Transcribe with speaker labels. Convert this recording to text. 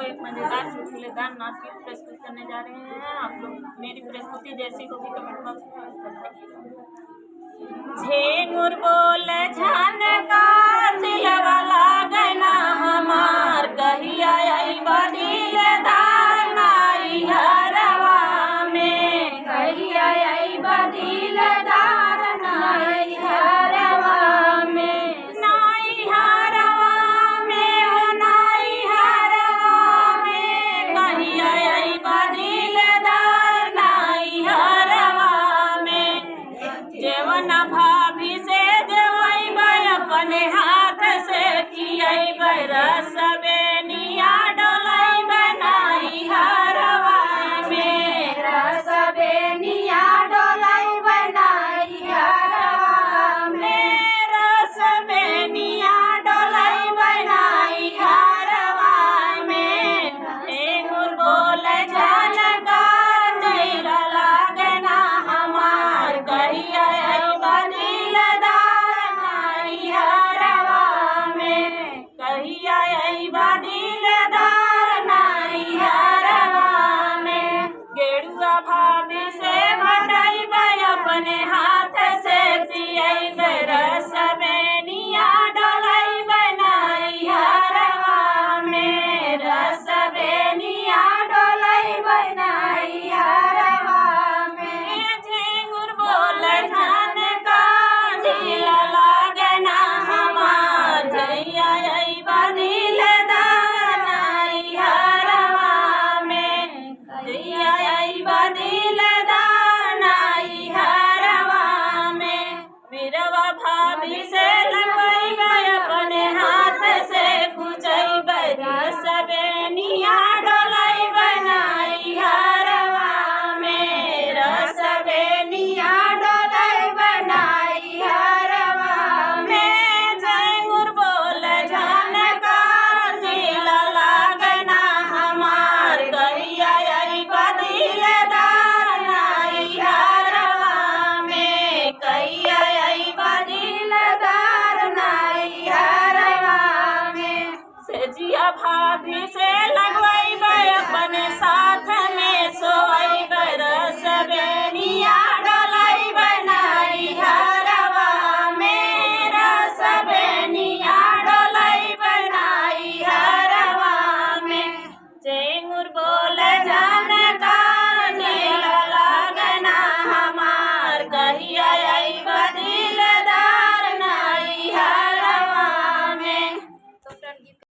Speaker 1: एक मज़ेदार चुटकुलेदार नाटक प्रस्तुत करने जा रहे हैं। आप लोग मेरी प्रस्तुति जैसी को भी कमेंट बॉक्स में बताइए। झेंगुर बोले झनकार दिलवा लागना हमार, कहिया अइबा दिलदार नाई हरवा में, कहिया अइबा दिलदार नाई हरवा में, नाई हरवा में हो नाई हरवा में, कहिया अइबा दिलदार नाई हरवा में। जेवना भाभी से जेवैबै अपने हाथ से खियैबै, रसबेनिया डोलैबै नाई हरवा में, रसबेनिया डोलैबै नाई हरवा में, रसबेनिया डोलैबै नाई हरवा में। झेंगुर बोले झनकार दिलवा लागना हमार, कहिया अइबा दिलदार नाई हरवा में, कहिया अइबा दिलदार नाई हरवा में। गेरुआ भाभी से भटैबै अपने हाथ से सियैबै, रसबेनिया डोलैबै नाई हरवा में, रसबेनिया डोलैबै नाई हरवा में। झेंगुर बोले झनकार दिलवा लागना हमार, कहिया अइबा दिलदार नाई हरवा में, कहिया अइबा दिलदार नाई हरवा में। बीरवा भाभी से लगवैबै अपने हाथ से कुचैबै, रसबेनिया डोलैबै नाई हरवा में, रसबेनिया डोलैबै नाई हरवा में। झेंगुर बोले झनकार दिलवा लागना हमार, कहिया अइबा दिलदार नाई हरवा में, कहिया अइबा दिलदार नाई हरवा में। सेजिया भाभी से लगवैबै अपने साथ